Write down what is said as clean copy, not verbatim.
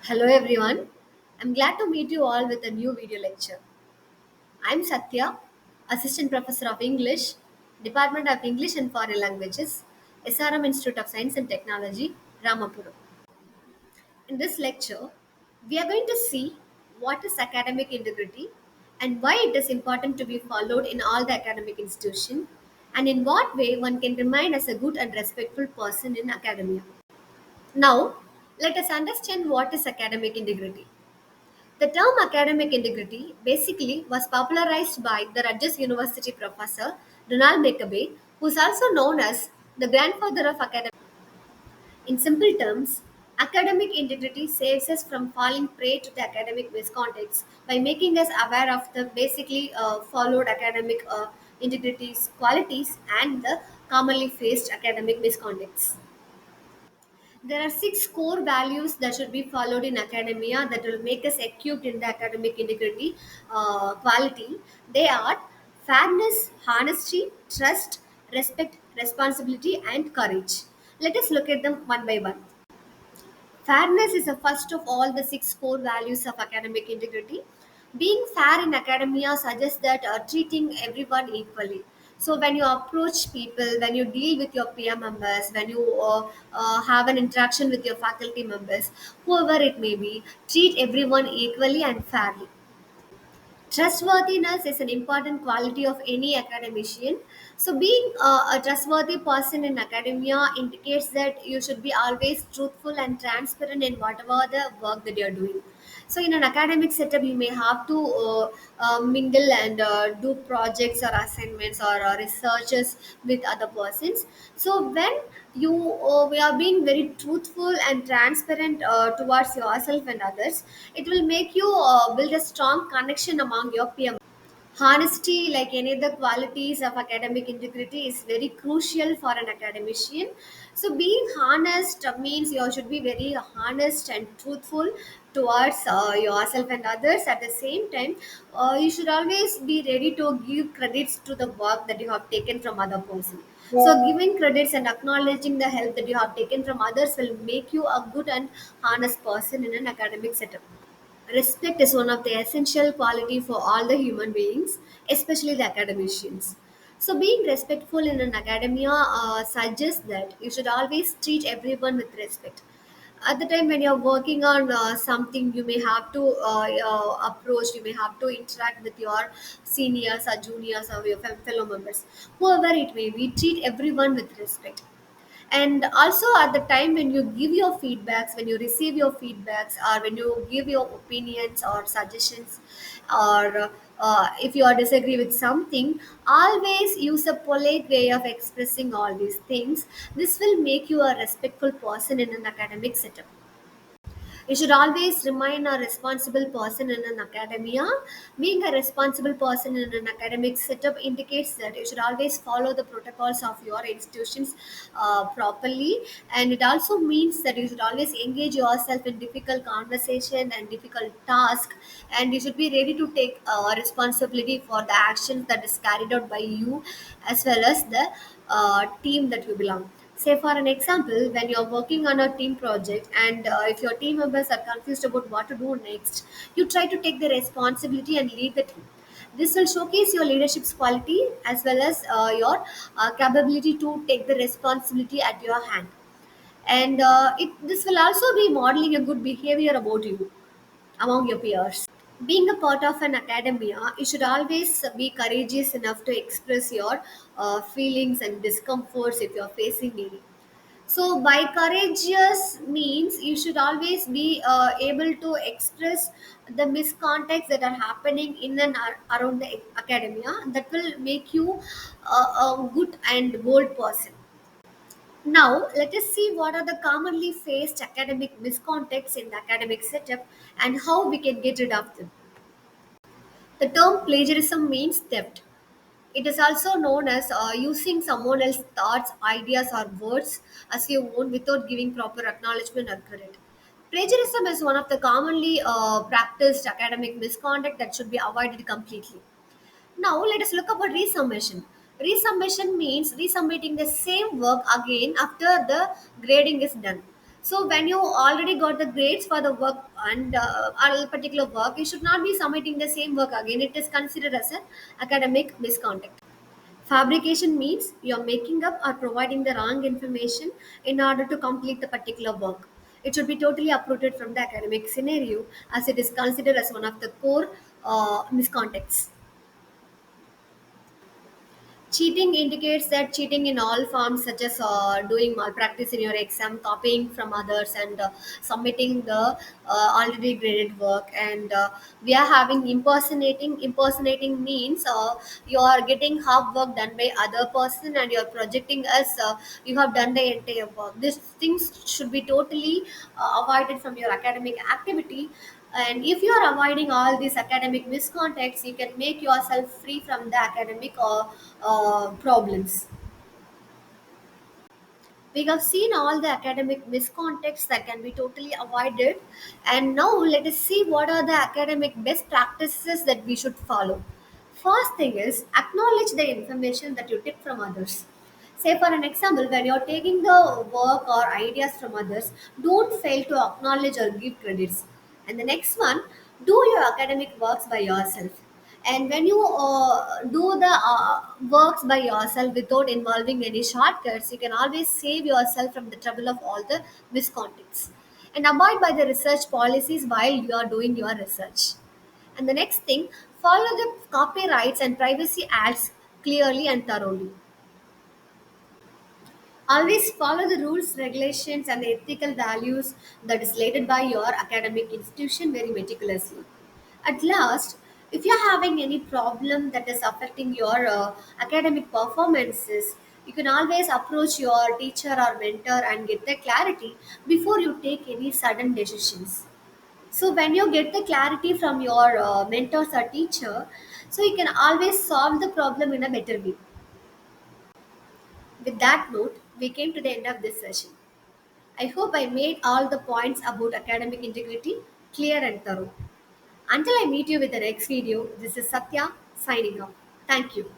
Hello everyone. I'm glad to meet you all with a new video lecture. I'm Satya, Assistant Professor of English, Department of English and Foreign Languages, SRM Institute of Science and Technology, Ramapuram. In this lecture, we are going to see what is academic integrity and why it is important to be followed in all the academic institution and in what way one can remain as a good and respectful person in academia. Now, let us understand what is academic integrity. The term academic integrity basically was popularized by the Rutgers University professor Donald McCabe, who is also known as the grandfather of academic. In simple terms, academic integrity saves us from falling prey to the academic misconducts by making us aware of the basically followed academic integrities, qualities, and the commonly faced academic misconducts. There are six core values that should be followed in academia that will make us equipped in the academic integrity quality. They are fairness, honesty, trust, respect, responsibility, and courage. Let us look at them one by one. Fairness is the first of all the six core values of academic integrity. Being fair in academia suggests that treating everyone equally. So, when you approach people, when you deal with your peer members, when you have an interaction with your faculty members, whoever it may be, treat everyone equally and fairly. Trustworthiness is an important quality of any academician. So, being a trustworthy person in academia indicates that you should be always truthful and transparent in whatever the work that you're doing. So, in an academic setup, you may have to mingle and do projects or assignments or researches with other persons. So, when we are being very truthful and transparent towards yourself and others, it will make you build a strong connection among your peer. Honesty, like any other qualities of academic integrity, is very crucial for an academician. So, being honest means you should be very honest and truthful towards yourself and others. At the same time, you should always be ready to give credits to the work that you have taken from other person. So, giving credits and acknowledging the help that you have taken from others will make you a good and honest person in an academic setup. Respect is one of the essential quality for all the human beings, especially the academicians. So, being respectful in an academia suggests that you should always treat everyone with respect. At the time when you're working on something, you may have to approach, you may have to interact with your seniors or juniors or your fellow members, whoever it may be. Treat everyone with respect. And also at the time when you give your feedbacks, when you receive your feedbacks, or when you give your opinions or suggestions, or if you are disagree with something, always use a polite way of expressing all these things. This will make you a respectful person in an academic setup. You should always remain a responsible person in an academia. Being a responsible person in an academic setup indicates that you should always follow the protocols of your institutions properly, and it also means that you should always engage yourself in difficult conversation and difficult task, and you should be ready to take responsibility for the actions that is carried out by you as well as the team that you belong. Say, for an example, when you're working on a team project and if your team members are confused about what to do next, you try to take the responsibility and lead the team. This will showcase your leadership's quality as well as your capability to take the responsibility at your hand. And this will also be modeling a good behavior about you among your peers. Being a part of an academia, you should always be courageous enough to express your feelings and discomforts if you're facing any. So, by courageous means you should always be able to express the miscontacts that are happening in and around the academia that will make you a good and bold person. Now, let us see what are the commonly faced academic miscontacts in the academic setup and how we can get rid of them. The term plagiarism means theft. It is also known as using someone else's thoughts, ideas, or words as your own without giving proper acknowledgement or credit. Plagiarism is one of the commonly practiced academic misconduct that should be avoided completely. Now, let us look about resubmission. Resubmission means resubmitting the same work again after the grading is done. So when you already got the grades for the work and a particular work, you should not be submitting the same work again. It is considered as an academic misconduct. Fabrication means you're making up or providing the wrong information in order to complete the particular work. It should be totally uprooted from the academic scenario as it is considered as one of the core misconducts. Cheating indicates that cheating in all forms, such as doing malpractice in your exam, copying from others, and submitting the already graded work. And we are having impersonating. Impersonating means you are getting half work done by other person, and you are projecting as you have done the entire work. These things should be totally avoided from your academic activity. And if you are avoiding all these academic miscontacts, you can make yourself free from the academic problems. We have seen all the academic miscontacts that can be totally avoided, and now let us see what are the academic best practices that we should follow. First thing is, acknowledge the information that you take from others. Say for an example, when you're taking the work or ideas from others, don't fail to acknowledge or give credits. And the next one, do your academic works by yourself. And when you do the works by yourself without involving any shortcuts, you can always save yourself from the trouble of all the miscontacts. And abide by the research policies while you are doing your research. And the next thing, follow the copyrights and privacy acts clearly and thoroughly. Always follow the rules, regulations, and ethical values that is laid by your academic institution very meticulously. At last, if you're having any problem that is affecting your academic performances, you can always approach your teacher or mentor and get the clarity before you take any sudden decisions. So when you get the clarity from your mentors or teacher, so you can always solve the problem in a better way. With that note, we came to the end of this session. I hope I made all the points about academic integrity clear and thorough. Until I meet you with the next video, this is Satya signing off. Thank you.